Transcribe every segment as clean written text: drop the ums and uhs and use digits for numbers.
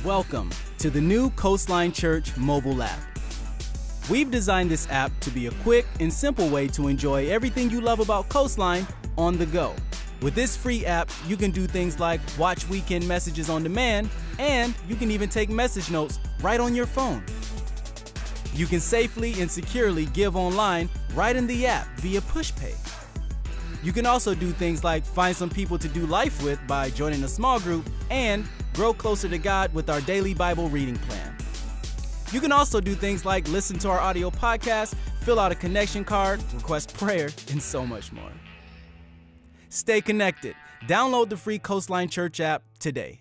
Welcome to the new Coastline Church mobile app. We've designed this app to be a quick and simple way to enjoy everything you love about Coastline on the go. With this free app, you can do things like watch weekend messages on demand, and you can even take message notes right on your phone. You can safely and securely give online right in the app via PushPay. You can also do things like find some people to do life with by joining a small group and grow closer to God with our daily Bible reading plan. You can also do things like listen to our audio podcast, fill out a connection card, request prayer, and so much more. Stay connected. Download the free Coastline Church app today.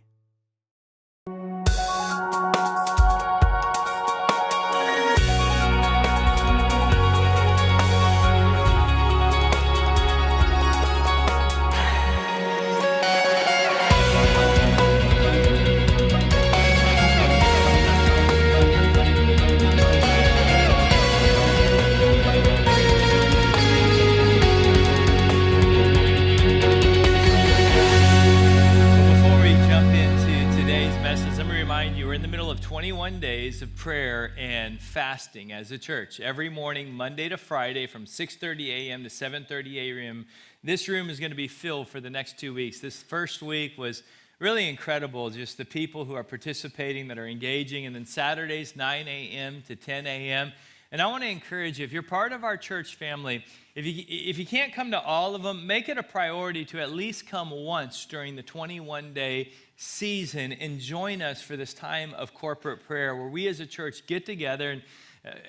We're in the middle of 21 days of prayer and fasting as a church. Every morning, Monday to Friday, from 6:30 a.m. to 7:30 a.m., this room is going to be filled for the next 2 weeks. This first week was really incredible, just the people who are participating, that are engaging. And then Saturdays, 9 a.m. to 10 a.m. And I want to encourage you, if you're part of our church family, if you can't come to all of them, make it a priority to at least come once during the 21-day season and join us for this time of corporate prayer where we as a church get together. And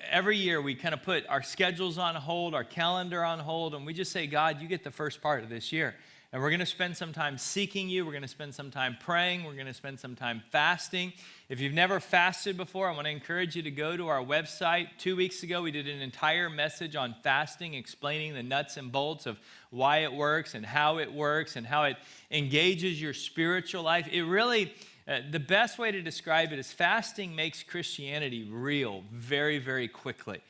every year we kind of put our schedules on hold, our calendar on hold, and we just say, God, you get the first part of this year. And we're going to spend some time seeking you. We're going to spend some time praying. We're going to spend some time fasting. If you've never fasted before, I want to encourage you to go to our website. 2 weeks ago, we did an entire message on fasting, explaining the nuts and bolts of why it works and how it engages your spiritual life. It really, the best way to describe it is fasting makes Christianity real very, very quickly.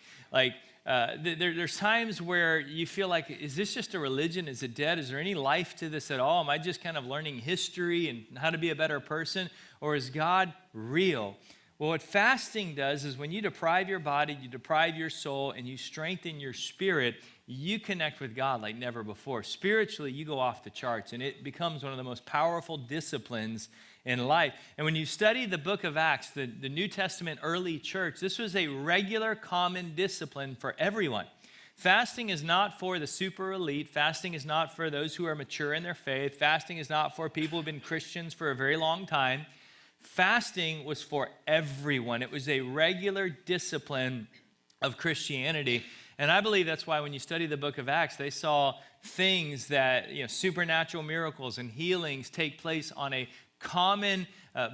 There's times where you feel like, is this just a religion? Is it dead? Is there any life to this at all? Am I just kind of learning history and how to be a better person? Or is God real? Well, what fasting does is when you deprive your body, you deprive your soul, and you strengthen your spirit, you connect with God like never before. Spiritually, you go off the charts, and it becomes one of the most powerful disciplines in life. And when you study the book of Acts, the New Testament early church, this was a regular common discipline for everyone. Fasting is not for the super elite. Fasting is not for those who are mature in their faith. Fasting is not for people who've been Christians for a very long time. Fasting was for everyone. It was a regular discipline of Christianity. And I believe that's why when you study the book of Acts, they saw things that, supernatural miracles and healings take place on a common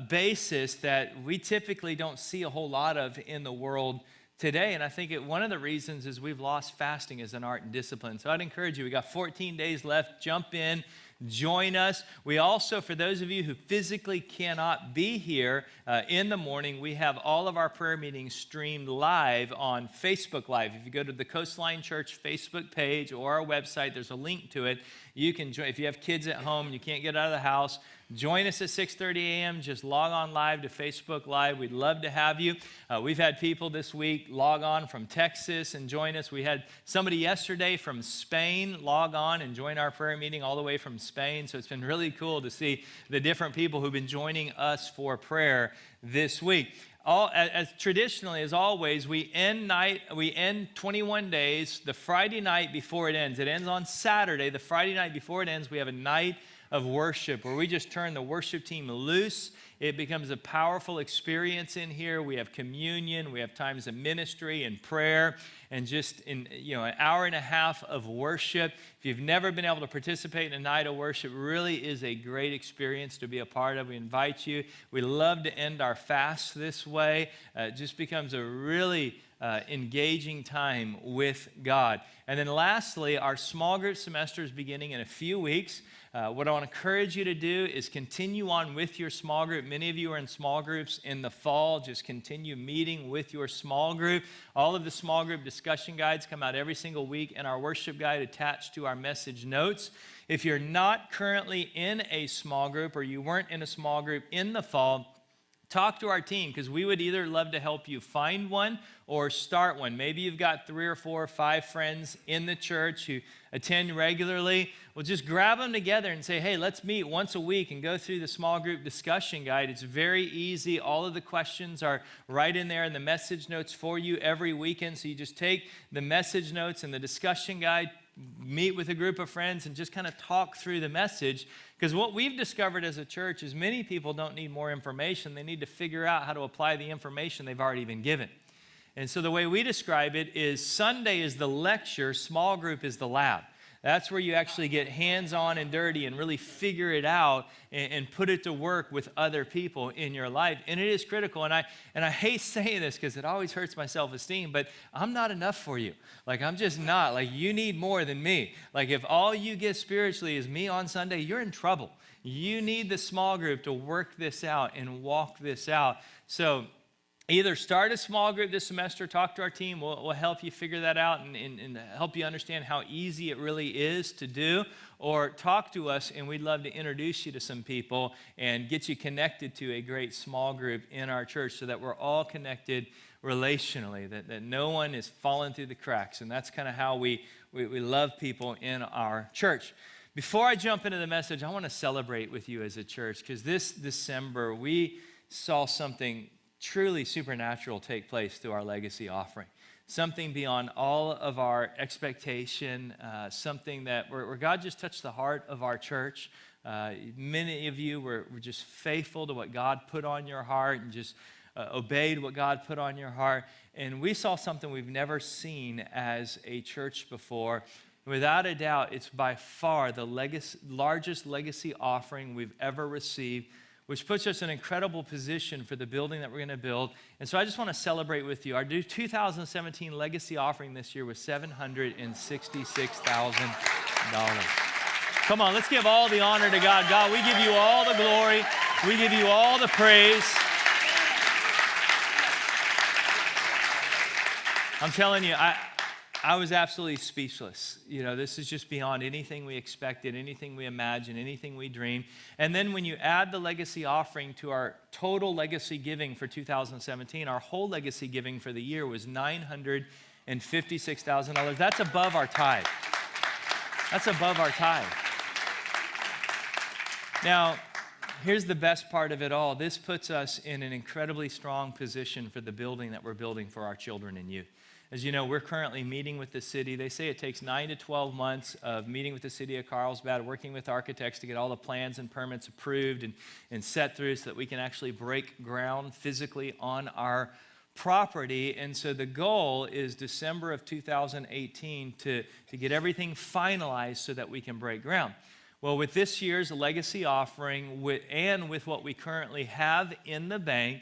basis that we typically don't see a whole lot of in the world today. And I think one of the reasons is we've lost fasting as an art and discipline. So I'd encourage you, we got 14 days left. Jump in. Join us. We also, for those of you who physically cannot be here in the morning, we have all of our prayer meetings streamed live on Facebook Live. If you go to the Coastline Church Facebook page or our website, there's a link to it. You can join. If you have kids at home and you can't get out of the house, join us at 6:30 a.m. Just log on live to Facebook Live. We'd love to have you. We've had people this week log on from Texas and join us. We had somebody yesterday from Spain log on and join our prayer meeting all the way from Spain. So it's been really cool to see the different people who've been joining us for prayer this week. As traditionally, as always, we end 21 days the Friday night before it ends. It ends on Saturday. The Friday night before it ends, we have a night of worship where we just turn the worship team loose. It becomes a powerful experience in here. We have communion, we have times of ministry and prayer, and just an hour and a half of worship. If you've never been able to participate in a night of worship, it really is a great experience to be a part of. We invite you. We love to end our fast this way. It just becomes a really engaging time with God. And then lastly, our small group semester is beginning in a few weeks. What I want to encourage you to do is continue on with your small group. Many of you are in small groups in the fall. Just continue meeting with your small group. All of the small group discussion guides come out every single week, and our worship guide attached to our message notes. If you're not currently in a small group or you weren't in a small group in the fall, talk to our team, because we would either love to help you find one or start one. Maybe you've got 3 or 4 or 5 friends in the church who attend regularly. Well, just grab them together and say, hey, let's meet once a week and go through the small group discussion guide. It's very easy. All of the questions are right in there in the message notes for you every weekend. So you just take the message notes and the discussion guide, meet with a group of friends, and just kind of talk through the message. Because what we've discovered as a church is many people don't need more information. They need to figure out how to apply the information they've already been given. And so the way we describe it is Sunday is the lecture, small group is the lab. That's where you actually get hands-on and dirty and really figure it out and put it to work with other people in your life. And it is critical. And I hate saying this because it always hurts my self-esteem, but I'm not enough for you. Like, I'm just not. Like, you need more than me. Like, if all you get spiritually is me on Sunday, you're in trouble. You need the small group to work this out and walk this out. So either start a small group this semester, talk to our team, we'll help you figure that out and help you understand how easy it really is to do, or talk to us and we'd love to introduce you to some people and get you connected to a great small group in our church so that we're all connected relationally, that no one is falling through the cracks. And that's kind of how we love people in our church. Before I jump into the message, I want to celebrate with you as a church, because this December we saw something truly supernatural take place through our legacy offering. Something beyond all of our expectation, something that where God just touched the heart of our church. Many of you were just faithful to what God put on your heart and just obeyed what God put on your heart. And we saw something we've never seen as a church before. Without a doubt, it's by far the largest legacy offering we've ever received, which puts us in an incredible position for the building that we're going to build. And so I just want to celebrate with you. Our 2017 legacy offering this year was $766,000. Come on, let's give all the honor to God. God, we give you all the glory. We give you all the praise. I'm telling you, I was absolutely speechless. You know, this is just beyond anything we expected, anything we imagined, anything we dreamed. And then when you add the legacy offering to our total legacy giving for 2017, our whole legacy giving for the year was $956,000. That's above our tithe. That's above our tithe. Now, here's the best part of it all. This puts us in an incredibly strong position for the building that we're building for our children and youth. As you know, we're currently meeting with the city. They say it takes 9 to 12 months of meeting with the city of Carlsbad, working with architects to get all the plans and permits approved and set through so that we can actually break ground physically on our property. And so the goal is December of 2018 to get everything finalized so that we can break ground. Well, with this year's legacy offering and with what we currently have in the bank,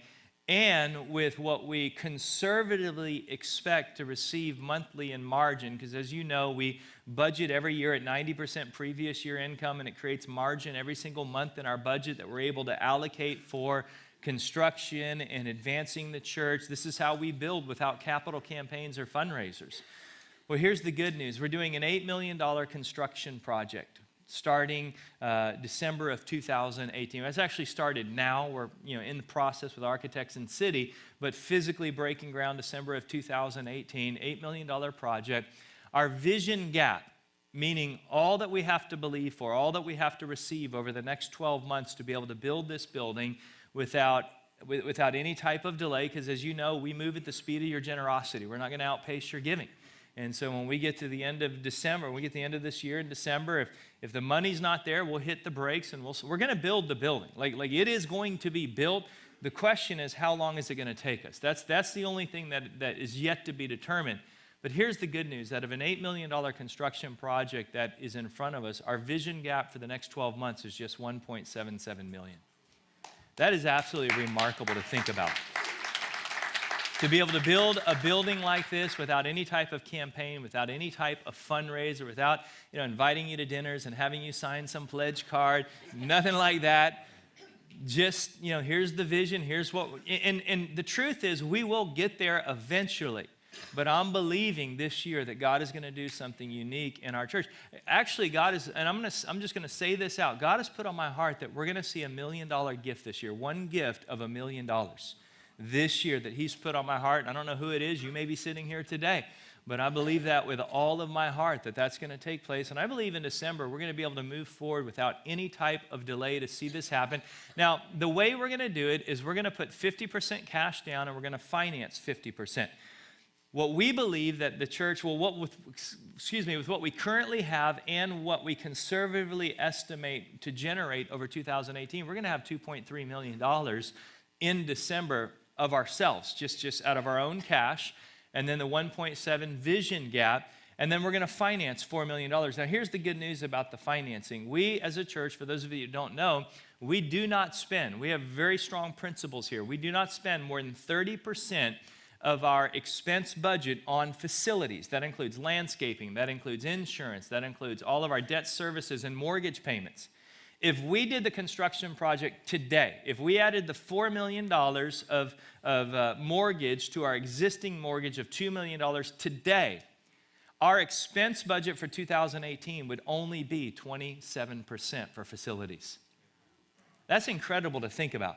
and with what we conservatively expect to receive monthly in margin, because as you know, we budget every year at 90% previous year income, and it creates margin every single month in our budget that we're able to allocate for construction and advancing the church. This is how we build without capital campaigns or fundraisers. Well, here's the good news. We're doing an $8 million construction project starting December of 2018. It's actually started now. We're in the process with architects and city, but physically breaking ground December of 2018, $8 million project. Our vision gap, meaning all that we have to believe for, all that we have to receive over the next 12 months to be able to build this building without any type of delay, because as you know, we move at the speed of your generosity. We're not going to outpace your giving. And so when we get to the end of December, we get to the end of this year in December, if the money's not there, we'll hit the brakes and we're going to build the building. Like it is going to be built. The question is, how long is it going to take us? That's the only thing that is yet to be determined. But here's the good news. Out of an $8 million construction project that is in front of us, our vision gap for the next 12 months is just $1.77 million. That is absolutely remarkable to think about. To be able to build a building like this without any type of campaign, without any type of fundraiser, without inviting you to dinners and having you sign some pledge card, nothing like that. Just, here's the vision, here's what, and the truth is we will get there eventually. But I'm believing this year that God is going to do something unique in our church. Actually, God is, and I'm just going to say this out. God has put on my heart that we're going to see $1 million gift this year. One gift of $1 million this year that He's put on my heart. And I don't know who it is. You may be sitting here today. But I believe that with all of my heart that that's going to take place. And I believe in December we're going to be able to move forward without any type of delay to see this happen. Now, the way we're going to do it is we're going to put 50% cash down and we're going to finance 50%. What we believe that the church, with what we currently have and what we conservatively estimate to generate over 2018, we're going to have $2.3 million in December of ourselves, just out of our own cash, and then the 1.7 vision gap, and then we're going to finance $4 million. Now, here's the good news about the financing. We, as a church, for those of you who don't know, we do not spend. We have very strong principles here. We do not spend more than 30% of our expense budget on facilities. That includes landscaping, that includes insurance, that includes all of our debt services and mortgage payments. If we did the construction project today, if we added the $4 million of mortgage to our existing mortgage of $2 million today, our expense budget for 2018 would only be 27% for facilities. That's incredible to think about.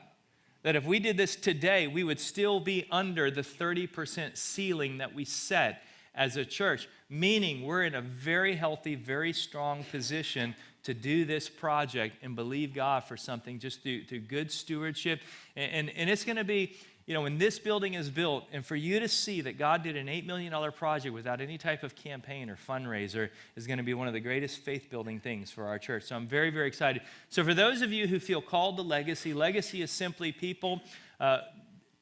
That if we did this today, we would still be under the 30% ceiling that we set as a church, meaning we're in a very healthy, very strong position to do this project and believe God for something just through good stewardship. And it's going to be, when this building is built, and for you to see that God did an $8 million project without any type of campaign or fundraiser is going to be one of the greatest faith-building things for our church. So I'm very, very excited. So for those of you who feel called to legacy, legacy is simply people.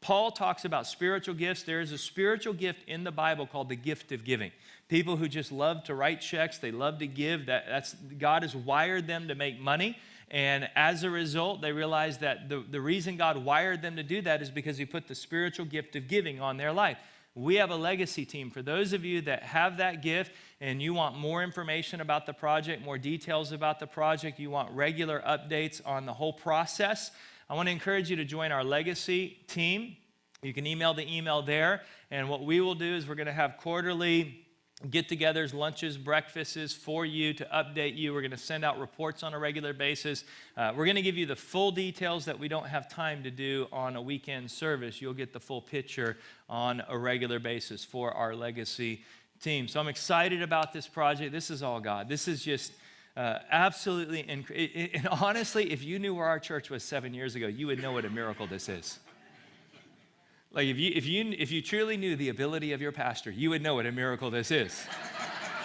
Paul talks about spiritual gifts. There is a spiritual gift in the Bible called the gift of giving. People who just love to write checks, they love to give. That's God has wired them to make money. And as a result, they realize that the reason God wired them to do that is because He put the spiritual gift of giving on their life. We have a legacy team. For those of you that have that gift and you want more information about the project, more details about the project, you want regular updates on the whole process, I want to encourage you to join our legacy team. You can email the email there. And what we will do is we're going to have quarterly get-togethers, lunches, breakfasts for you to update you. We're going to send out reports on a regular basis. We're going to give you the full details that we don't have time to do on a weekend service. You'll get the full picture on a regular basis for our legacy team. So I'm excited about this project. This is all God. This is just absolutely incredible. And honestly, if you knew where our church was 7 years ago, you would know what a miracle this is. Like if you truly knew the ability of your pastor, you would know what a miracle this is.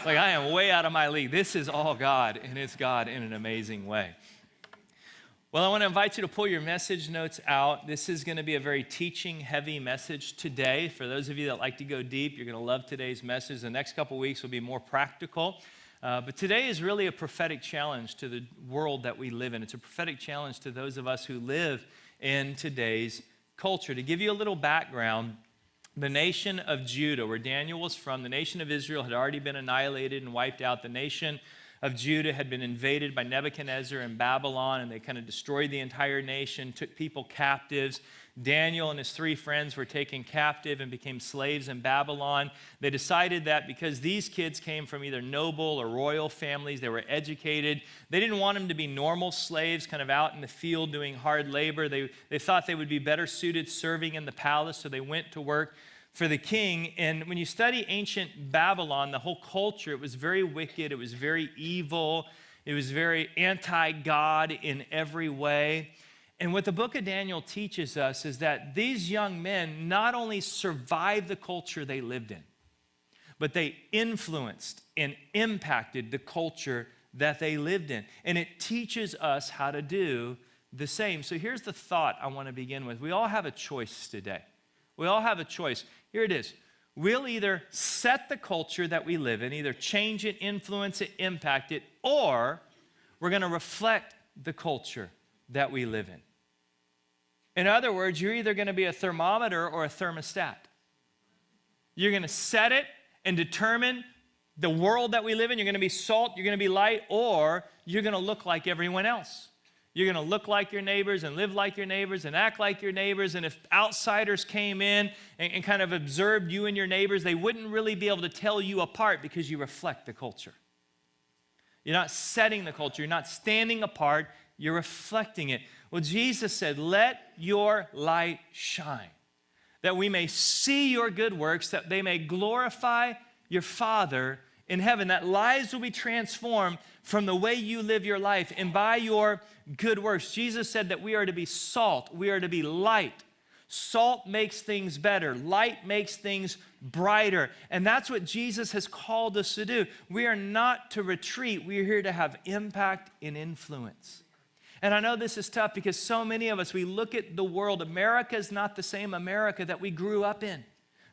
Like, I am way out of my league. This is all God, and it's God in an amazing way. Well, I want to invite you to pull your message notes out. This is going to be a very teaching-heavy message today. For those of you that like to go deep, you're going to love today's message. The next couple weeks will be more practical. But today is really a prophetic challenge to the world that we live in. It's a prophetic challenge to those of us who live in today's culture. To give you a little background, the nation of Judah, where Daniel was from, the nation of Israel had already been annihilated and wiped out. The nation of Judah had been invaded by Nebuchadnezzar and Babylon, and they kind of destroyed the entire nation, took people captives. Daniel and his 3 friends were taken captive and became slaves in Babylon. They decided that because these kids came from either noble or royal families, they were educated, they didn't want them to be normal slaves kind of out in the field doing hard labor. They thought they would be better suited serving in the palace, so they went to work for the king. And when you study ancient Babylon, the whole culture, it was very wicked, it was very evil, it was very anti-God in every way. And what the book of Daniel teaches us is that these young men not only survived the culture they lived in, but they influenced and impacted the culture that they lived in. And it teaches us how to do the same. So here's the thought I want to begin with. We all have a choice today. We all have a choice. Here it is. We'll either set the culture that we live in, either change it, influence it, impact it, or we're going to reflect the culture that we live in. In other words, you're either going to be a thermometer or a thermostat. You're going to set it and determine the world that we live in. You're going to be salt, you're going to be light, or you're going to look like everyone else. You're going to look like your neighbors and live like your neighbors and act like your neighbors. And if outsiders came in and kind of observed you and your neighbors, they wouldn't really be able to tell you apart because you reflect the culture. You're not setting the culture. You're not standing apart. You're reflecting it. Well, Jesus said, let your light shine, that we may see your good works, that they may glorify your Father in heaven, that lives will be transformed from the way you live your life and by your good works. Jesus said that we are to be salt. We are to be light. Salt makes things better. Light makes things brighter. And that's what Jesus has called us to do. We are not to retreat. We are here to have impact and influence. And I know this is tough because so many of us, we look at the world. America is not the same America that we grew up in.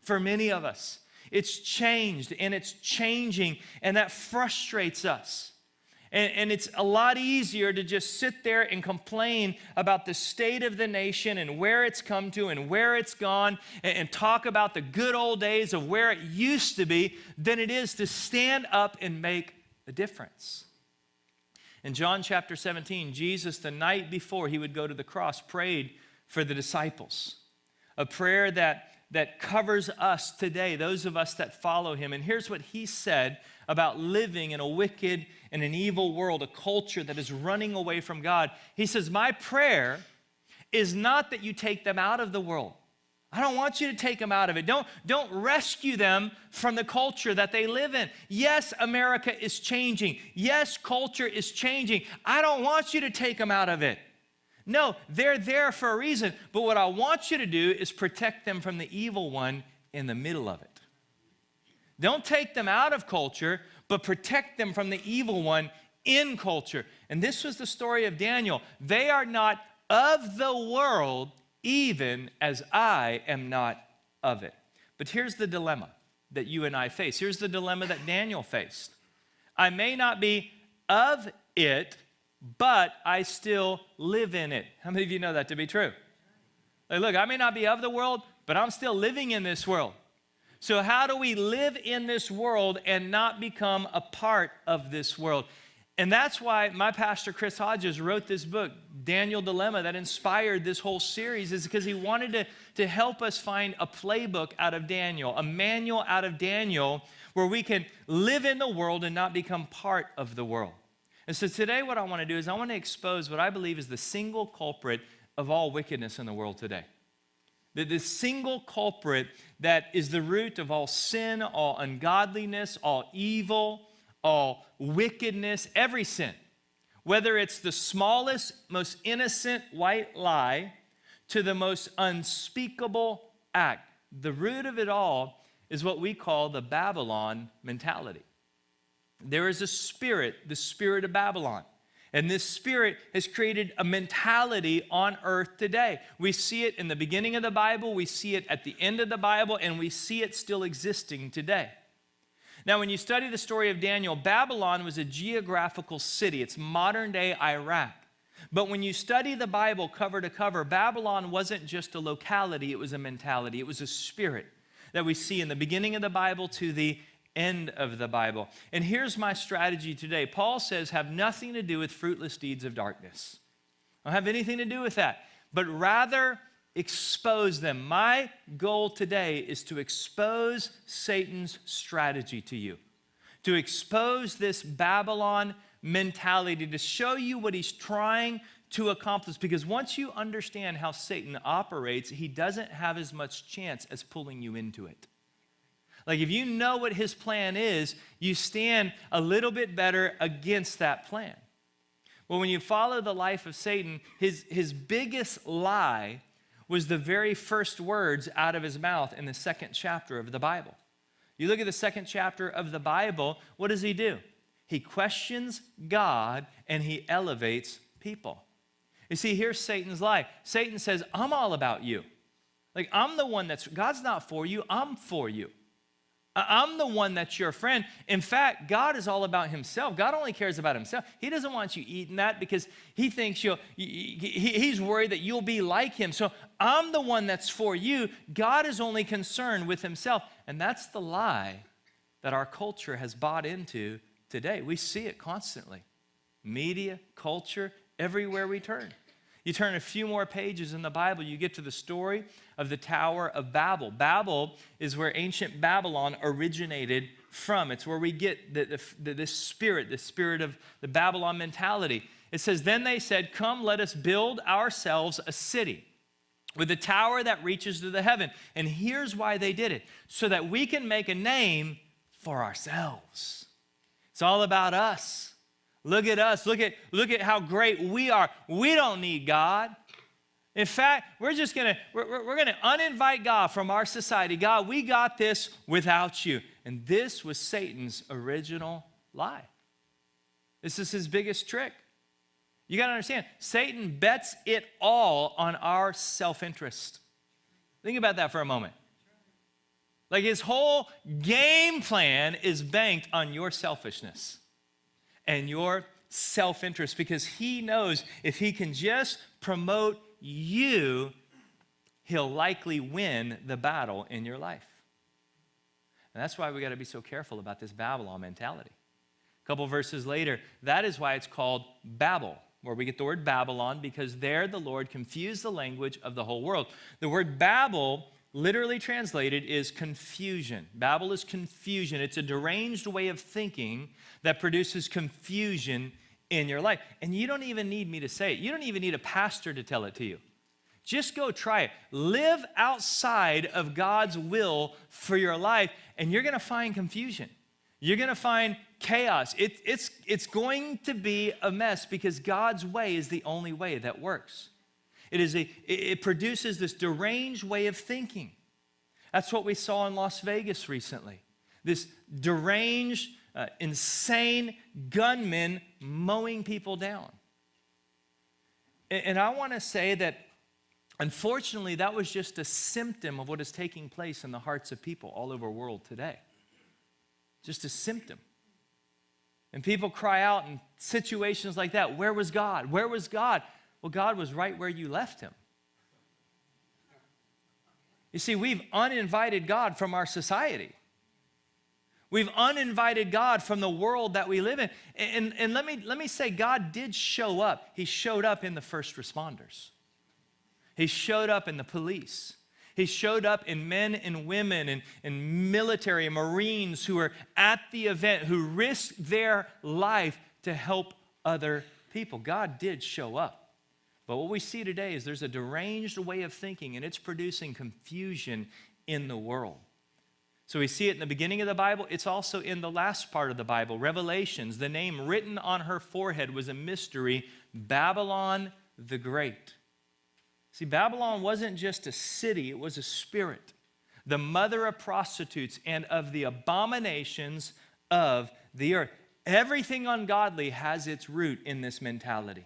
For many of us, it's changed and it's changing, and that frustrates us. And it's a lot easier to just sit there and complain about the state of the nation and where it's come to and where it's gone and talk about the good old days of where it used to be than it is to stand up and make a difference. In John chapter 17, Jesus, the night before he would go to the cross, prayed for the disciples. A prayer that covers us today, those of us that follow him. And here's what he said about living in a wicked and an evil world, a culture that is running away from God. He says, my prayer is not that you take them out of the world. I don't want you to take them out of it. Don't rescue them from the culture that they live in. Yes, America is changing. Yes, culture is changing. I don't want you to take them out of it. No, they're there for a reason. But what I want you to do is protect them from the evil one in the middle of it. Don't take them out of culture, but protect them from the evil one in culture. And this was the story of Daniel. They are not of the world, even as I am not of it. But here's the dilemma that you and I face. Here's the dilemma that Daniel faced. I may not be of it, but I still live in it. How many of you know that to be true? Like, look, I may not be of the world, but I'm still living in this world. So how do we live in this world and not become a part of this world? And that's why my pastor, Chris Hodges, wrote this book, Daniel Dilemma, that inspired this whole series, is because he wanted to help us find a playbook out of Daniel, a manual out of Daniel, where we can live in the world and not become part of the world. And so today what I want to do is I want to expose what I believe is the single culprit of all wickedness in the world today. The single culprit that is the root of all sin, all ungodliness, all evil, all wickedness, every sin. Whether it's the smallest, most innocent white lie to the most unspeakable act. The root of it all is what we call the Babylon mentality. There is a spirit, the spirit of Babylon. And this spirit has created a mentality on earth today. We see it in the beginning of the Bible, we see it at the end of the Bible, and we see it still existing today. Now, when you study the story of Daniel, Babylon was a geographical city. It's modern-day Iraq. But when you study the Bible cover to cover, Babylon wasn't just a locality, it was a mentality. It was a spirit that we see in the beginning of the Bible to the end of the Bible. And here's my strategy today. Paul says, have nothing to do with fruitless deeds of darkness. I don't have anything to do with that, but rather expose them. My goal today is to expose Satan's strategy to you, to expose this Babylon mentality, to show you what he's trying to accomplish. Because once you understand how Satan operates, he doesn't have as much chance as pulling you into it. Like if you know what his plan is, you stand a little bit better against that plan. Well, when you follow the life of Satan, his biggest lie was the very first words out of his mouth in the second chapter of the Bible. You look at the second chapter of the Bible, what does he do? He questions God and he elevates people. You see, here's Satan's lie. Satan says, I'm all about you. Like I'm the one God's not for you, I'm for you. I'm the one that's your friend. In fact, God is all about himself. God only cares about himself. He doesn't want you eating that because he thinks he's worried that you'll be like him. So I'm the one that's for you. God is only concerned with himself. And that's the lie that our culture has bought into today. We see it constantly. Media, culture, everywhere we turn. You turn a few more pages in the Bible, you get to the story of the Tower of Babel. Babel is where ancient Babylon originated from. It's where we get this spirit of the Babylon mentality. It says, then they said, come, let us build ourselves a city with a tower that reaches to the heaven. And here's why they did it, so that we can make a name for ourselves. It's all about us. Look at us. Look at how great we are. We don't need God. In fact, we're gonna uninvite God from our society. God, we got this without you. And this was Satan's original lie. This is his biggest trick. You got to understand, Satan bets it all on our self-interest. Think about that for a moment. Like his whole game plan is banked on your selfishness and your self-interest, because he knows if he can just promote you, he'll likely win the battle in your life. And that's why we got to be so careful about this Babylon mentality. A couple verses later, that is why it's called Babel, where we get the word Babylon, because there the Lord confused the language of the whole world. The word Babel, literally translated, is confusion. Babel is confusion. It's a deranged way of thinking that produces confusion in your life. And you don't even need me to say it. You don't even need a pastor to tell it to you. Just go try it. Live outside of God's will for your life, and you're going to find confusion. You're going to find chaos. It's going to be a mess, because God's way is the only way that works. It produces this deranged way of thinking. That's what we saw in Las Vegas recently. This deranged, insane gunmen mowing people down. And I want to say that, unfortunately, that was just a symptom of what is taking place in the hearts of people all over the world today. Just a symptom. And people cry out in situations like that, where was God? Where was God? Well, God was right where you left him. You see, we've uninvited God from our society. We've uninvited God from the world that we live in. And let me say, God did show up. He showed up in the first responders. He showed up in the police. He showed up in men and women and military and Marines who were at the event, who risked their life to help other people. God did show up. But what we see today is there's a deranged way of thinking, and it's producing confusion in the world. So we see it in the beginning of the Bible. It's also in the last part of the Bible, Revelations. The name written on her forehead was a mystery, Babylon the Great. See, Babylon wasn't just a city, it was a spirit, the mother of prostitutes and of the abominations of the earth. Everything ungodly has its root in this mentality.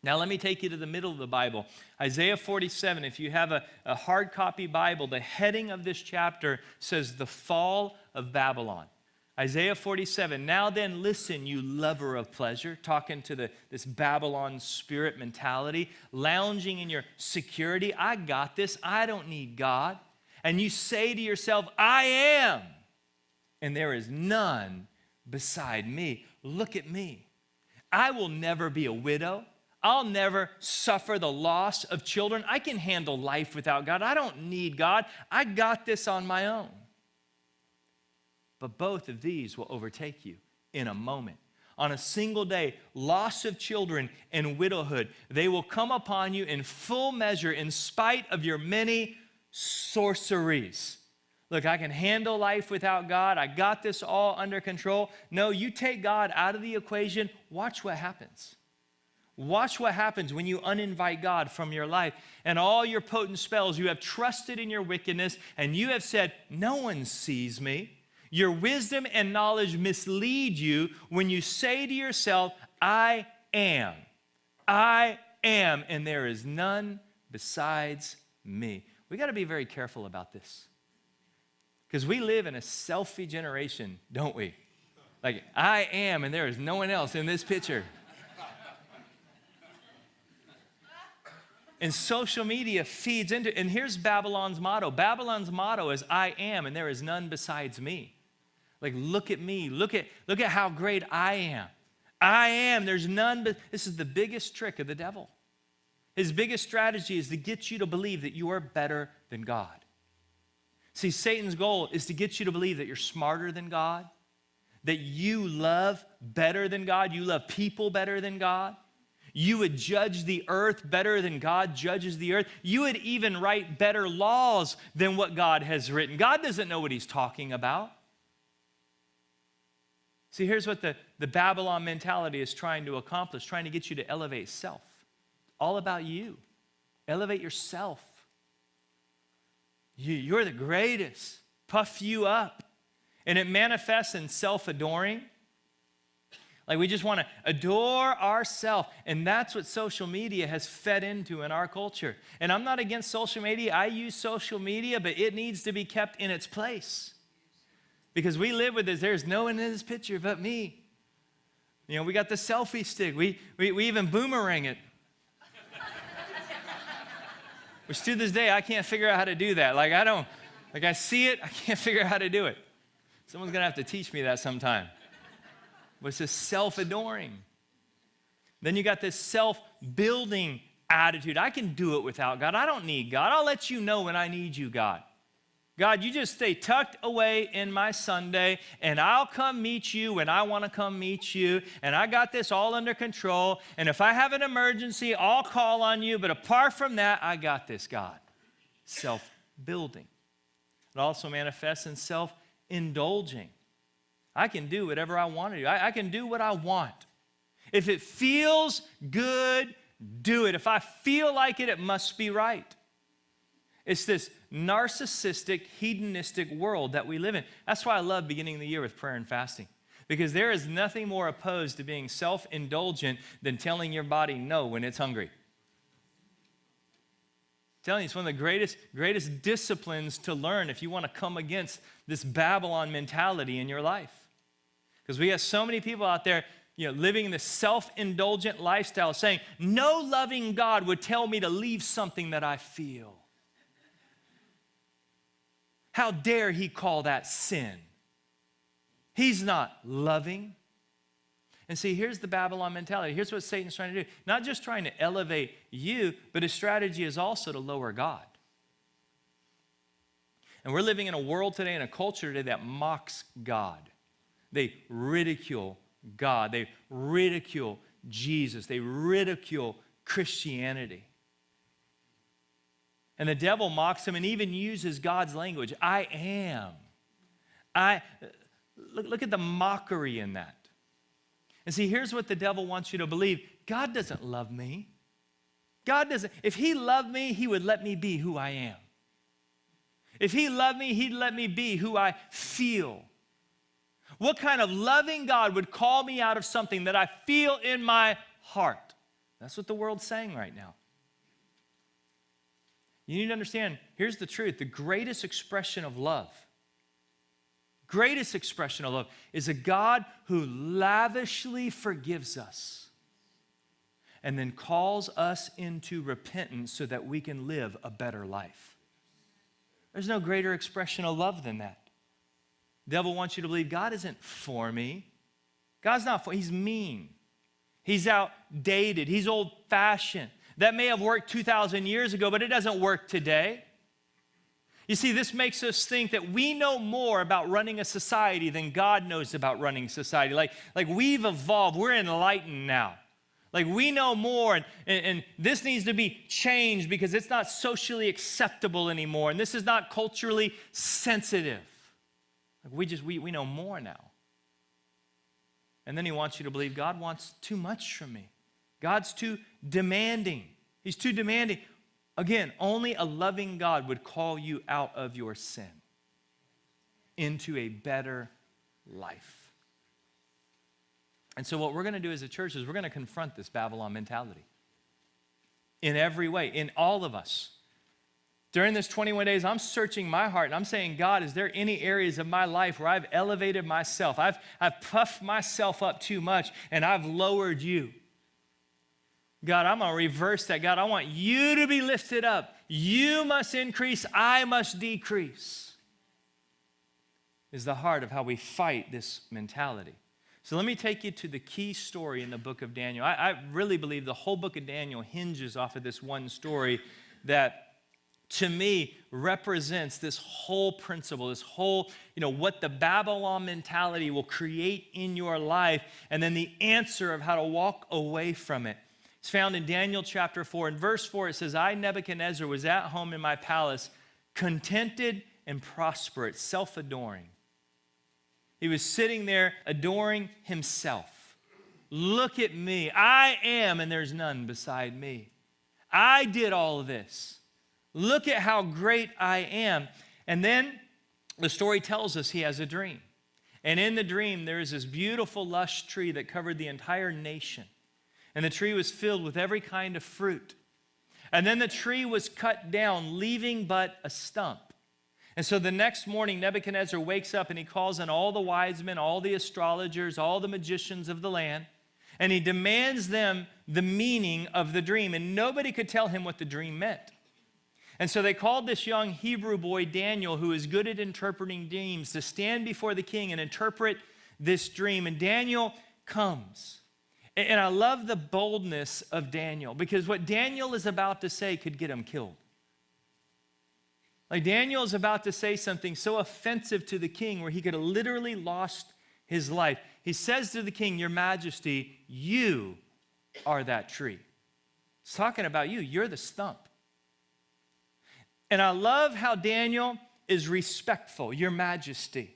Now, let me take you to the middle of the Bible. Isaiah 47, if you have a hard copy Bible, the heading of this chapter says, the fall of Babylon. Isaiah 47, now then listen, you lover of pleasure, talking to this Babylon spirit mentality, lounging in your security. I got this. I don't need God. And you say to yourself, I am, and there is none beside me. Look at me. I will never be a widow. I'll never suffer the loss of children. I can handle life without God. I don't need God. I got this on my own. But both of these will overtake you in a moment. On a single day, loss of children and widowhood, they will come upon you in full measure in spite of your many sorceries. Look, I can handle life without God. I got this all under control. No, you take God out of the equation, watch what happens. Watch what happens when you uninvite God from your life, and all your potent spells, you have trusted in your wickedness, and you have said, no one sees me. Your wisdom and knowledge mislead you when you say to yourself, I am, and there is none besides me. We got to be very careful about this, because we live in a selfie generation, don't we? Like, I am, and there is no one else in this picture. And social media feeds into it. And here's Babylon's motto. Babylon's motto is, I am, and there is none besides me. Like, look at me. Look at how great I am. I am. There's none but. This is the biggest trick of the devil. His biggest strategy is to get you to believe that you are better than God. See, Satan's goal is to get you to believe that you're smarter than God, that you love better than God, you love people better than God. You would judge the earth better than God judges the earth. You would even write better laws than what God has written. God doesn't know what he's talking about. See, here's what the Babylon mentality is trying to accomplish, trying to get you to elevate self. All about you. Elevate yourself. You're the greatest. Puff you up. And it manifests in self-adoring. Like we just want to adore ourselves. And that's what social media has fed into in our culture. And I'm not against social media. I use social media, but it needs to be kept in its place. Because we live with this. There's no one in this picture but me. You know, we got the selfie stick. We even boomerang it. Which to this day, I can't figure out how to do that. I see it, I can't figure out how to do it. Someone's going to have to teach me that sometime. But it's just self-adoring. Then you got this self-building attitude. I can do it without God. I don't need God. I'll let you know when I need you, God. God, you just stay tucked away in my Sunday, and I'll come meet you when I want to come meet you, and I got this all under control, and if I have an emergency, I'll call on you, but apart from that, I got this, God. Self-building. It also manifests in self-indulging. I can do whatever I want to do. I can do what I want. If it feels good, do it. If I feel like it, it must be right. It's this narcissistic, hedonistic world that we live in. That's why I love beginning the year with prayer and fasting. Because there is nothing more opposed to being self-indulgent than telling your body no when it's hungry. I'm telling you, it's one of the greatest disciplines to learn if you want to come against this Babylon mentality in your life. Because we have so many people out there, living this self-indulgent lifestyle, saying, no loving God would tell me to leave something that I feel. How dare he call that sin? He's not loving. And see, here's the Babylon mentality. Here's what Satan's trying to do. Not just trying to elevate you, but his strategy is also to lower God. And we're living in a world today, in a culture today that mocks God. They ridicule God. They ridicule Jesus. They ridicule Christianity. And the devil mocks him and even uses God's language. I am. Look at the mockery in that. And see, here's what the devil wants you to believe. God doesn't love me. God doesn't. If he loved me, he would let me be who I am. If he loved me, he'd let me be who I feel. What kind of loving God would call me out of something that I feel in my heart? That's what the world's saying right now. You need to understand, here's the truth. The greatest expression of love is a God who lavishly forgives us and then calls us into repentance so that we can live a better life. There's no greater expression of love than that. The devil wants you to believe God isn't for me. God's not for me. He's mean. He's outdated. He's old-fashioned. That may have worked 2,000 years ago, but it doesn't work today. You see, this makes us think that we know more about running a society than God knows about running society. Like we've evolved. We're enlightened now. Like we know more, and this needs to be changed because it's not socially acceptable anymore, and this is not culturally sensitive. Like we know more now. And then he wants you to believe God wants too much from me. God's too demanding. He's too demanding. Again, only a loving God would call you out of your sin into a better life. And so what we're going to do as a church is we're going to confront this Babylon mentality in every way, in all of us. During this 21 days, I'm searching my heart and I'm saying, God, is there any areas of my life where I've elevated myself? I've puffed myself up too much and I've lowered you. God, I'm going to reverse that. God, I want you to be lifted up. You must increase, I must decrease. Is the heart of how we fight this mentality. So let me take you to the key story in the book of Daniel. I really believe the whole book of Daniel hinges off of this one story that, to me, represents this whole principle, this whole, what the Babylon mentality will create in your life, and then the answer of how to walk away from it. It's found in Daniel chapter 4. In verse 4, it says, I, Nebuchadnezzar, was at home in my palace, contented and prosperous, self-adoring. He was sitting there adoring himself. Look at me. I am, and there's none beside me. I did all of this. Look at how great I am. And then the story tells us he has a dream. And in the dream, there is this beautiful, lush tree that covered the entire nation. And the tree was filled with every kind of fruit. And then the tree was cut down, leaving but a stump. And so the next morning, Nebuchadnezzar wakes up and he calls in all the wise men, all the astrologers, all the magicians of the land, and he demands them the meaning of the dream. And nobody could tell him what the dream meant. And so they called this young Hebrew boy, Daniel, who is good at interpreting dreams, to stand before the king and interpret this dream. And Daniel comes. And I love the boldness of Daniel, because what Daniel is about to say could get him killed. Like, Daniel is about to say something so offensive to the king where he could have literally lost his life. He says to the king, Your Majesty, you are that tree. It's talking about you. You're the stump. And I love how Daniel is respectful, Your Majesty.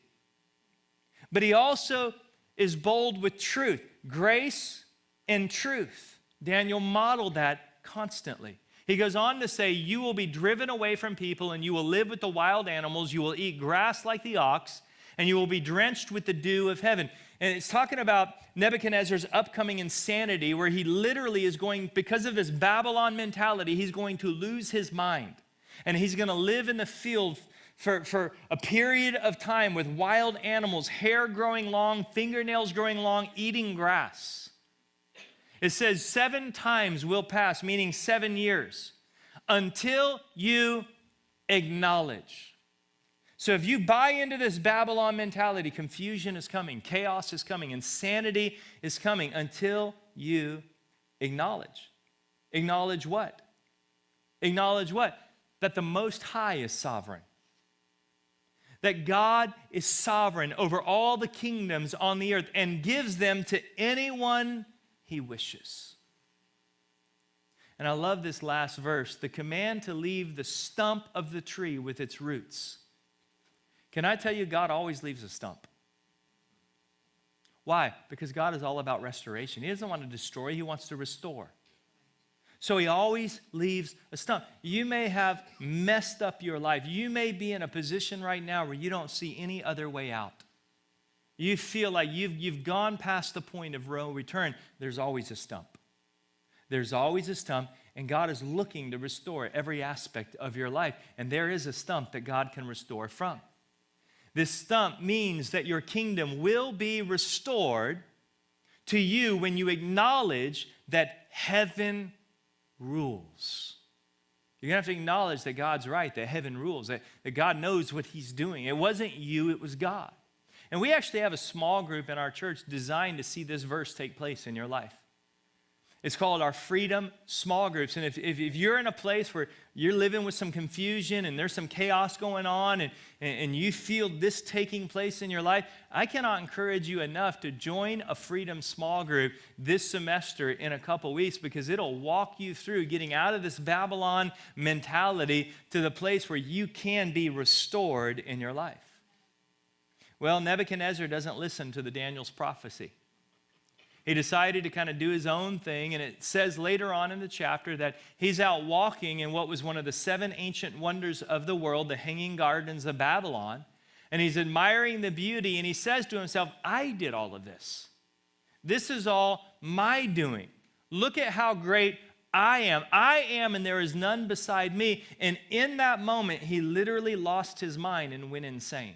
But he also is bold with truth, grace and truth. Daniel modeled that constantly. He goes on to say, you will be driven away from people and you will live with the wild animals. You will eat grass like the ox and you will be drenched with the dew of heaven. And it's talking about Nebuchadnezzar's upcoming insanity, where he literally is going, because of this Babylon mentality, he's going to lose his mind. And he's going to live in the field for a period of time with wild animals, hair growing long, fingernails growing long, eating grass. It says 7 times will pass, meaning 7 years, until you acknowledge. So if you buy into this Babylon mentality, confusion is coming, chaos is coming, insanity is coming, until you acknowledge. Acknowledge what? Acknowledge what? That the Most High is sovereign. That God is sovereign over all the kingdoms on the earth and gives them to anyone He wishes. And I love this last verse, the command to leave the stump of the tree with its roots. Can I tell you, God always leaves a stump. Why? Because God is all about restoration. He doesn't want to destroy, He wants to restore. So He always leaves a stump. You may have messed up your life. You may be in a position right now where you don't see any other way out. You feel like you've gone past the point of no return. There's always a stump. There's always a stump, and God is looking to restore every aspect of your life. And there is a stump that God can restore from. This stump means that your kingdom will be restored to you when you acknowledge that heaven rules. You're going to have to acknowledge that God's right, that heaven rules, that God knows what He's doing. It wasn't you, it was God. And we actually have a small group in our church designed to see this verse take place in your life. It's called our Freedom Small Groups. And if you're in a place where you're living with some confusion and there's some chaos going on and you feel this taking place in your life, I cannot encourage you enough to join a Freedom Small Group this semester in a couple weeks, because it'll walk you through getting out of this Babylon mentality to the place where you can be restored in your life. Well, Nebuchadnezzar doesn't listen to the Daniel's prophecy. He decided to kind of do his own thing, and it says later on in the chapter that he's out walking in what was one of the 7 ancient wonders of the world, the Hanging Gardens of Babylon, and he's admiring the beauty, and he says to himself, I did all of this. This is all my doing. Look at how great I am. I am, and there is none beside me. And in that moment, he literally lost his mind and went insane.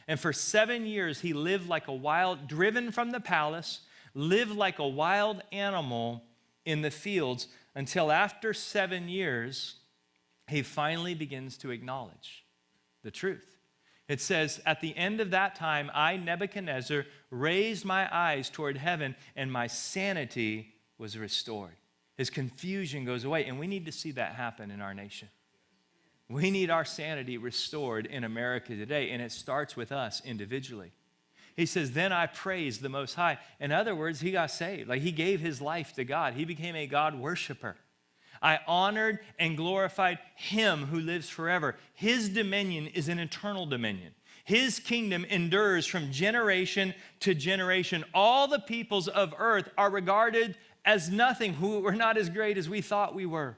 And for 7 years, he lived like a wild, driven from the palace, lived like a wild animal in the fields, until after 7 years, he finally begins to acknowledge the truth. It says, at the end of that time, I, Nebuchadnezzar, raised my eyes toward heaven, and my sanity was restored. His confusion goes away, and we need to see that happen in our nation. We need our sanity restored in America today, and it starts with us individually. He says, then I praised the Most High. In other words, he got saved. Like, he gave his life to God. He became a God worshiper. I honored and glorified him who lives forever. His dominion is an eternal dominion. His kingdom endures from generation to generation. All the peoples of earth are regarded as nothing, who were not as great as we thought we were.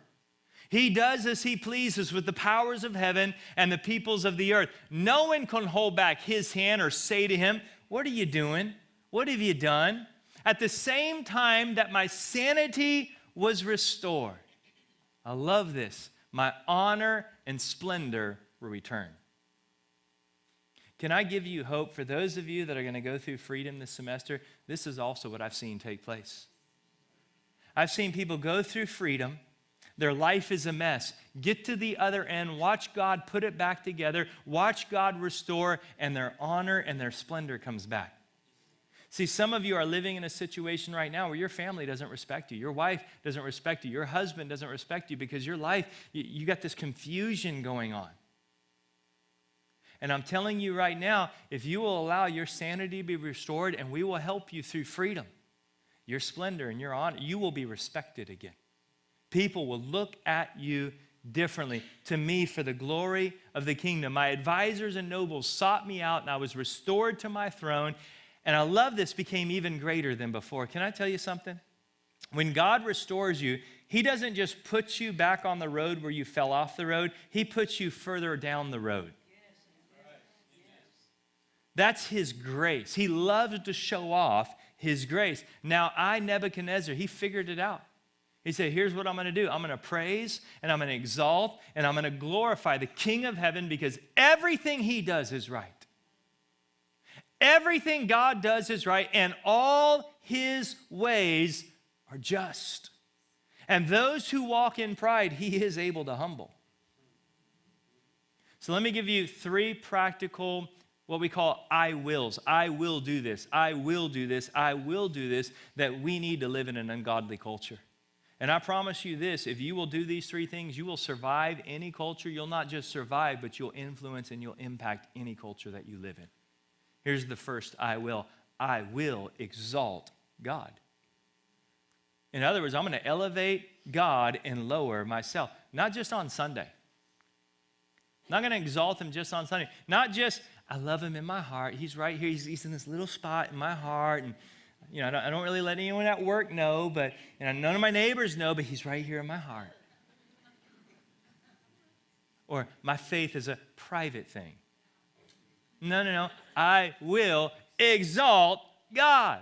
He does as he pleases with the powers of heaven and the peoples of the earth. No one can hold back his hand or say to him, what are you doing? What have you done? At the same time that my sanity was restored. I love this. My honor and splendor were returned. Can I give you hope for those of you that are going to go through freedom this semester? This is also what I've seen take place. I've seen people go through freedom. Their life is a mess. Get to the other end, watch God put it back together, watch God restore, and their honor and their splendor comes back. See, some of you are living in a situation right now where your family doesn't respect you. Your wife doesn't respect you. Your husband doesn't respect you because your life, you got this confusion going on. And I'm telling you right now, if you will allow your sanity to be restored, and we will help you through freedom, your splendor and your honor, you will be respected again. People will look at you differently. To me, for the glory of the kingdom. My advisors and nobles sought me out, and I was restored to my throne. And I love this, became even greater than before. Can I tell you something? When God restores you, he doesn't just put you back on the road where you fell off the road. He puts you further down the road. That's his grace. He loves to show off his grace. Now, Nebuchadnezzar, he figured it out. He said, here's what I'm going to do. I'm going to praise, and I'm going to exalt, and I'm going to glorify the King of heaven because everything he does is right. Everything God does is right, and all his ways are just. And those who walk in pride, he is able to humble. So let me give you 3 practical, what we call I wills. I will do this. I will do this. I will do this, that we need to live in an ungodly culture. And I promise you this, if you will do these 3 things, you will survive any culture. You'll not just survive, but you'll influence and you'll impact any culture that you live in. Here's the first I will. I will exalt God. In other words, I'm going to elevate God and lower myself. Not just on Sunday. Not going to exalt him just on Sunday. Not just, I love him in my heart. He's right here. He's in this little spot in my heart. And you know, I don't really let anyone at work know, but none of my neighbors know, but he's right here in my heart. Or my faith is a private thing. No. I will exalt God.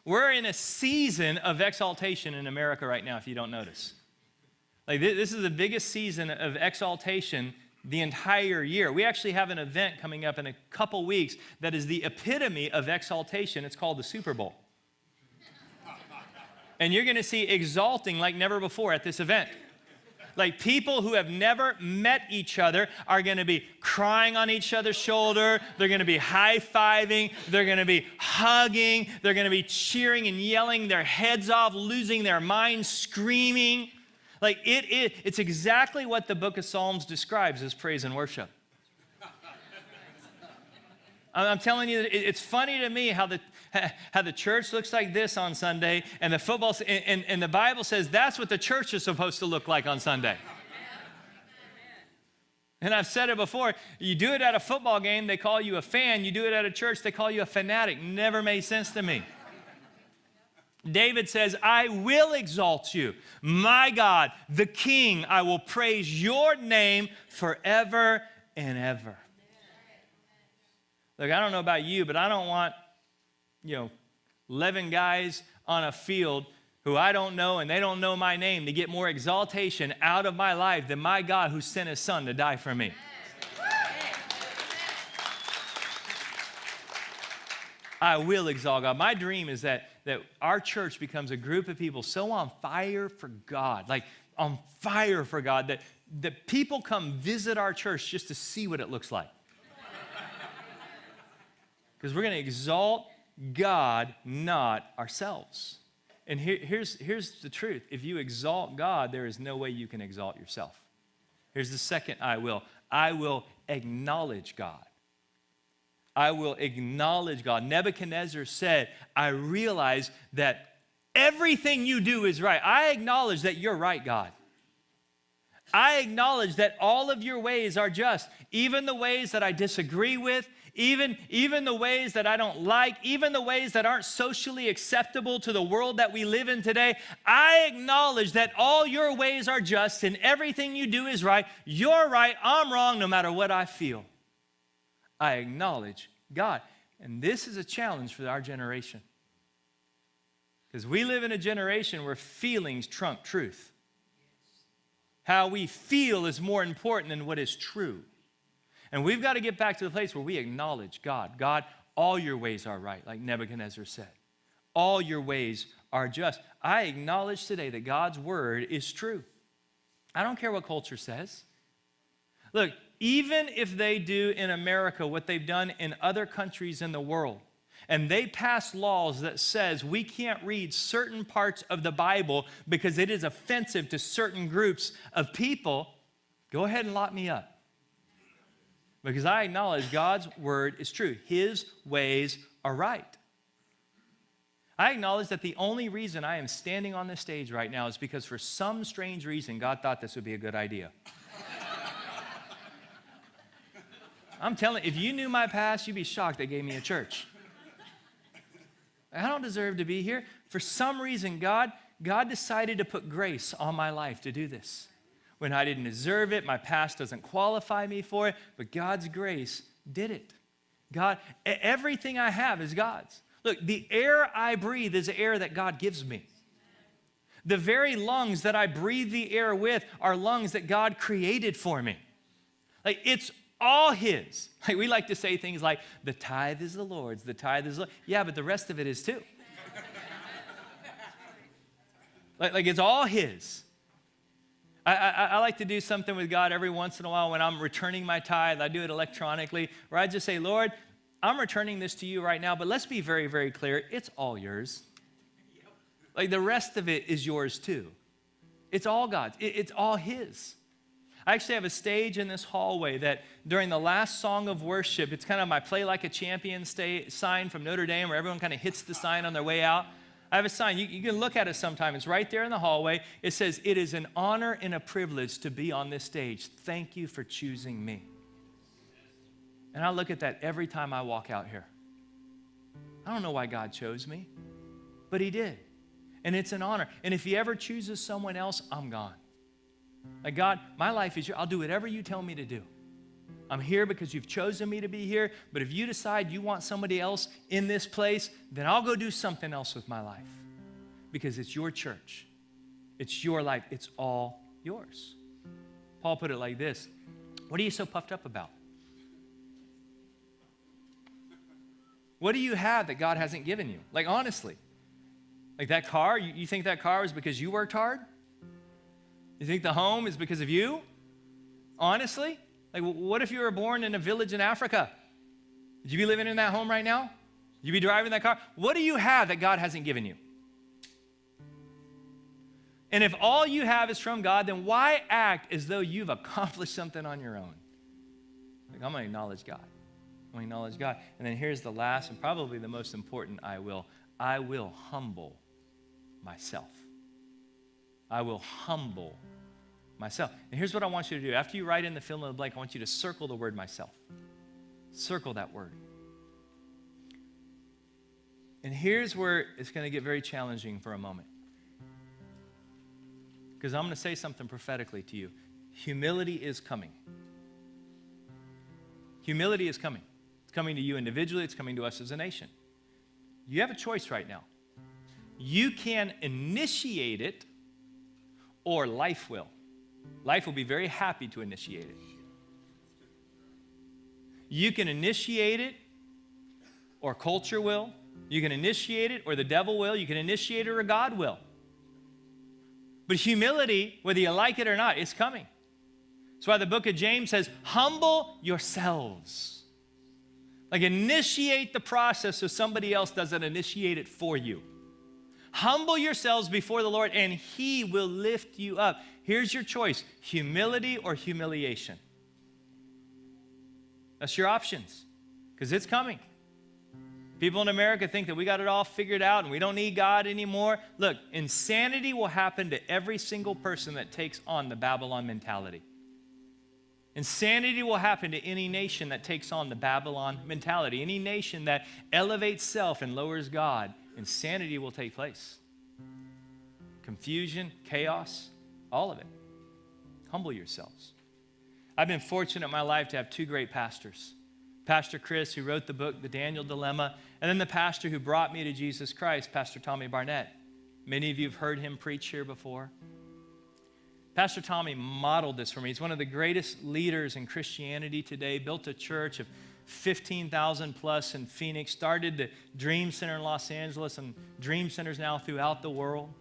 We're in a season of exaltation in America right now, if you don't notice. Like this is the biggest season of exaltation the entire year. We actually have an event coming up in a couple weeks that is the epitome of exaltation. It's called the Super Bowl. And you're going to see exalting like never before at this event. Like people who have never met each other are going to be crying on each other's shoulder. They're going to be high-fiving. They're going to be hugging. They're going to be cheering and yelling their heads off, losing their minds, screaming. Like it's exactly what the book of Psalms describes as praise and worship. I'm telling you, it's funny to me how the church looks like this on Sunday, and the football and the Bible says that's what the church is supposed to look like on Sunday. And I've said it before, you do it at a football game, they call you a fan. You do it at a church, they call you a fanatic. Never made sense to me. David says, I will exalt you. My God, the King, I will praise your name forever and ever. Look, I don't know about you, but I don't want, 11 guys on a field who I don't know and they don't know my name to get more exaltation out of my life than my God who sent his son to die for me. I will exalt God. My dream is that our church becomes a group of people so on fire for God, like on fire for God, that people come visit our church just to see what it looks like. Because we're going to exalt God, not ourselves. And here's the truth. If you exalt God, there is no way you can exalt yourself. Here's the second I will. I will acknowledge God. I will acknowledge God. Nebuchadnezzar said, I realize that everything you do is right. I acknowledge that you're right, God. I acknowledge that all of your ways are just, even the ways that I disagree with, even the ways that I don't like, even the ways that aren't socially acceptable to the world that we live in today. I acknowledge that all your ways are just and everything you do is right. You're right, I'm wrong, no matter what I feel. I acknowledge God. And this is a challenge for our generation. Because we live in a generation where feelings trump truth. How we feel is more important than what is true. And we've got to get back to the place where we acknowledge God. God, all your ways are right, like Nebuchadnezzar said. All your ways are just. I acknowledge today that God's word is true. I don't care what culture says. Look, even if they do in America what they've done in other countries in the world, and they pass laws that says we can't read certain parts of the Bible because it is offensive to certain groups of people, go ahead and lock me up. Because I acknowledge God's word is true. His ways are right. I acknowledge that the only reason I am standing on this stage right now is because for some strange reason, God thought this would be a good idea. I'm telling you, if you knew my past, you'd be shocked they gave me a church. I don't deserve to be here. For some reason, God decided to put grace on my life to do this. When I didn't deserve it, my past doesn't qualify me for it, but God's grace did it. God, everything I have is God's. Look, the air I breathe is the air that God gives me. The very lungs that I breathe the air with are lungs that God created for me. Like, it's all His. Like, we like to say things like, the tithe is the Lord's, the tithe is the Lord's. Yeah, but the rest of it is too. like it's all His. I like to do something with God every once in a while when I'm returning my tithe. I do it electronically, where I just say, Lord, I'm returning this to you right now, but let's be very, very clear. It's all yours. Like, the rest of it is yours too. It's all God's. It's all His. I actually have a stage in this hallway that during the last song of worship, it's kind of my Play Like a Champion sign from Notre Dame, where everyone kind of hits the sign on their way out. I have a sign. You can look at it sometime. It's right there in the hallway. It says, it is an honor and a privilege to be on this stage. Thank you for choosing me. And I look at that every time I walk out here. I don't know why God chose me, but He did. And it's an honor. And if He ever chooses someone else, I'm gone. Like, God, my life is yours. I'll do whatever you tell me to do. I'm here because you've chosen me to be here, but if you decide you want somebody else in this place, then I'll go do something else with my life, because it's your church. It's your life. It's all yours. Paul put it like this: what are you so puffed up about? What do you have that God hasn't given you? Like, honestly. Like, that car, you think that car is because you worked hard? You think the home is because of you? Honestly? Like, what if you were born in a village in Africa? Would you be living in that home right now? Would you be driving that car? What do you have that God hasn't given you? And if all you have is from God, then why act as though you've accomplished something on your own? Like, I'm going to acknowledge God. I'm going to acknowledge God. And then here's the last and probably the most important I will humble myself. I will humble myself. And here's what I want you to do. After you write in the fill in the blank, I want you to circle the word myself. Circle that word. And here's where it's going to get very challenging for a moment. Because I'm going to say something prophetically to you. Humility is coming. Humility is coming. It's coming to you individually. It's coming to us as a nation. You have a choice right now. You can initiate it, or life will. Life will be very happy to initiate it. You can initiate it, or culture will. You can initiate it, or the devil will. You can initiate it, or God will. But humility, whether you like it or not, is coming. That's why the book of James says, humble yourselves Like initiate the process so somebody else doesn't initiate it for you. Humble yourselves before the Lord and he will lift you up. Here's your choice, humility or humiliation. That's your options, because it's coming. People in America think that we got it all figured out and we don't need God anymore. Look, insanity will happen to every single person that takes on the Babylon mentality. Insanity will happen to any nation that takes on the Babylon mentality. Any nation that elevates self and lowers God, insanity will take place. Confusion, chaos, all of it. Humble yourselves. I've been fortunate in my life to have two great pastors. Pastor Chris, who wrote the book, The Daniel Dilemma, and then the pastor who brought me to Jesus Christ, Pastor Tommy Barnett. Many of you have heard him preach here before. Pastor Tommy modeled this for me. He's one of the greatest leaders in Christianity today, built a church of 15,000 plus in Phoenix, started the Dream Center in Los Angeles and Dream Centers now throughout the world.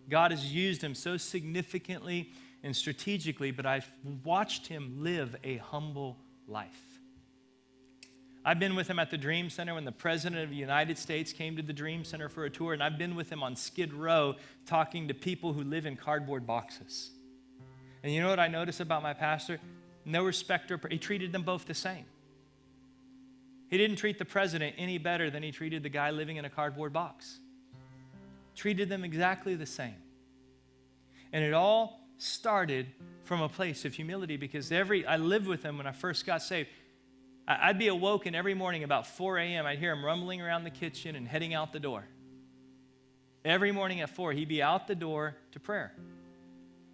God has used him so significantly and strategically, but I've watched him live a humble life. I've been with him at the Dream Center when the President of the United States came to the Dream Center for a tour, and I've been with him on Skid Row talking to people who live in cardboard boxes. And you know what I notice about my pastor? No respect or he treated them both the same. He didn't treat the president any better than he treated the guy living in a cardboard box. Treated them exactly the same. And it all started from a place of humility, because I lived with him when I first got saved. I'd be awoken every morning about 4 a.m. I'd hear him rumbling around the kitchen and heading out the door. Every morning at 4, he'd be out the door to prayer.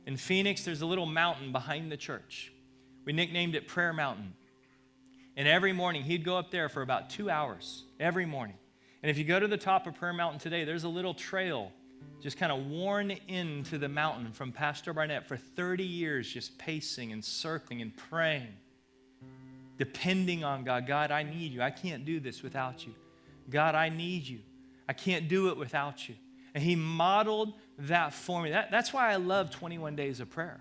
In Phoenix, there's a little mountain behind the church. We nicknamed it Prayer Mountain. And every morning, he'd go up there for about 2 hours, every morning. And if you go to the top of Prayer Mountain today, there's a little trail just kind of worn into the mountain from Pastor Barnett for 30 years, just pacing and circling and praying, depending on God. God, I need you. I can't do this without you. God, I need you. I can't do it without you. And he modeled that for me. That's why I love 21 days of prayer.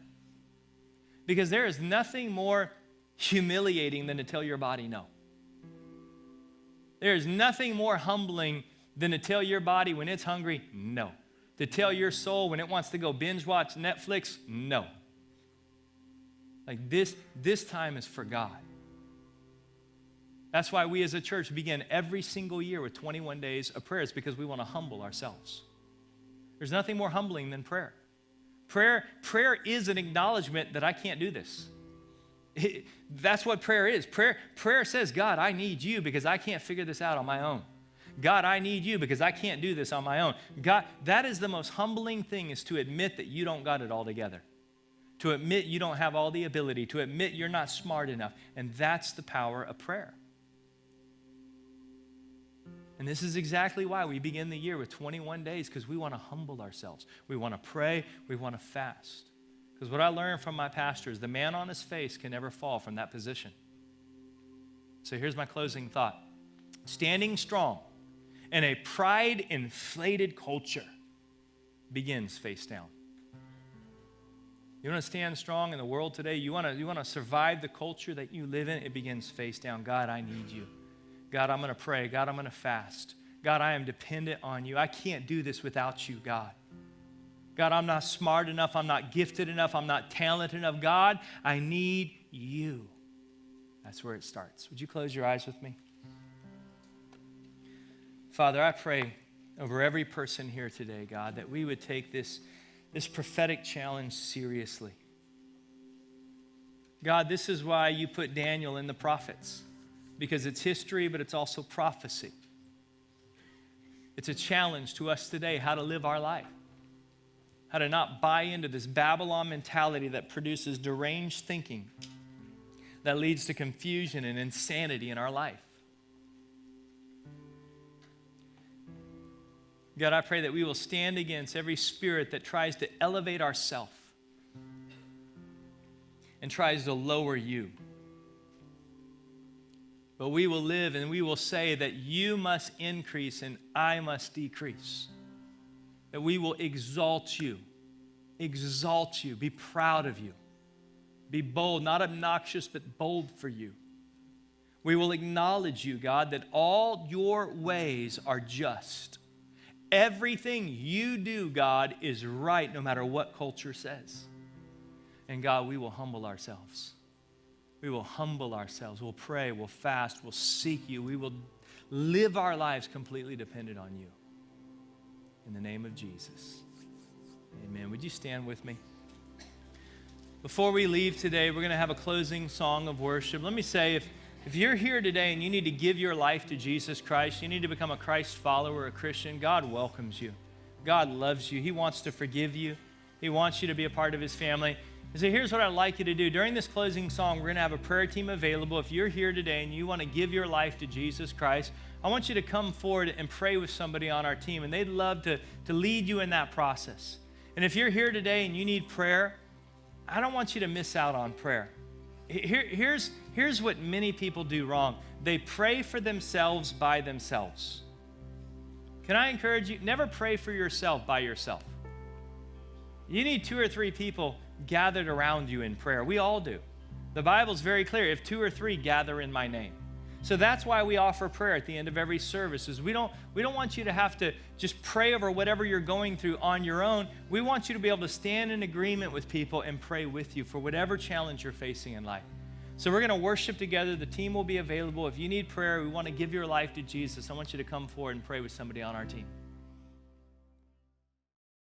Because there is nothing more humiliating than to tell your body no. There is nothing more humbling than to tell your body when it's hungry, no. To tell your soul when it wants to go binge watch Netflix, no. Like this time is for God. That's why we as a church begin every single year with 21 days of prayers, because we want to humble ourselves. There's nothing more humbling than prayer. Prayer is an acknowledgement that I can't do this. That's what prayer is. Prayer says, God, I need you because I can't figure this out on my own. God, I need you because I can't do this on my own. God, that is the most humbling thing, is to admit that you don't got it all together. To admit you don't have all the ability. To admit you're not smart enough. And that's the power of prayer. And this is exactly why we begin the year with 21 days, because we want to humble ourselves. We want to pray. We want to fast. Because what I learned from my pastor is the man on his face can never fall from that position. So here's my closing thought. Standing strong in a pride-inflated culture begins face down. You want to stand strong in the world today? You want to survive the culture that you live in? It begins face down. God, I need you. God, I'm going to pray. God, I'm going to fast. God, I am dependent on you. I can't do this without you, God. God, I'm not smart enough. I'm not gifted enough. I'm not talented enough. God, I need you. That's where it starts. Would you close your eyes with me? Father, I pray over every person here today, God, that we would take this prophetic challenge seriously. God, this is why you put Daniel in the prophets, because it's history, but it's also prophecy. It's a challenge to us today how to live our life, how to not buy into this Babylon mentality that produces deranged thinking, that leads to confusion and insanity in our life. God, I pray that we will stand against every spirit that tries to elevate ourselves and tries to lower you. But we will live and we will say that you must increase and I must decrease. That we will exalt you, be proud of you, be bold, not obnoxious, but bold for you. We will acknowledge you, God, that all your ways are just. Everything you do, God, is right no matter what culture says. And God, we will humble ourselves. We will humble ourselves. We'll pray, we'll fast, we'll seek you. We will live our lives completely dependent on you. In the name of Jesus. Amen. Would you stand with me? Before we leave today, we're going to have a closing song of worship. Let me say, if you're here today and you need to give your life to Jesus Christ, you need to become a Christ follower, a Christian, God welcomes you. God loves you. He wants to forgive you. He wants you to be a part of his family. So here's what I'd like you to do. During this closing song, we're going to have a prayer team available. If you're here today and you want to give your life to Jesus Christ, I want you to come forward and pray with somebody on our team, and they'd love to lead you in that process. And if you're here today and you need prayer, I don't want you to miss out on prayer. Here's what many people do wrong. They pray for themselves by themselves. Can I encourage you? Never pray for yourself by yourself. You need 2 or 3 people gathered around you in prayer. We all do. The Bible's very clear. If 2 or 3 gather in my name. So that's why we offer prayer at the end of every service. Is we don't want you to have to just pray over whatever you're going through on your own. We want you to be able to stand in agreement with people and pray with you for whatever challenge you're facing in life. So we're going to worship together. The team will be available. If you need prayer, we want to give your life to Jesus. I want you to come forward and pray with somebody on our team.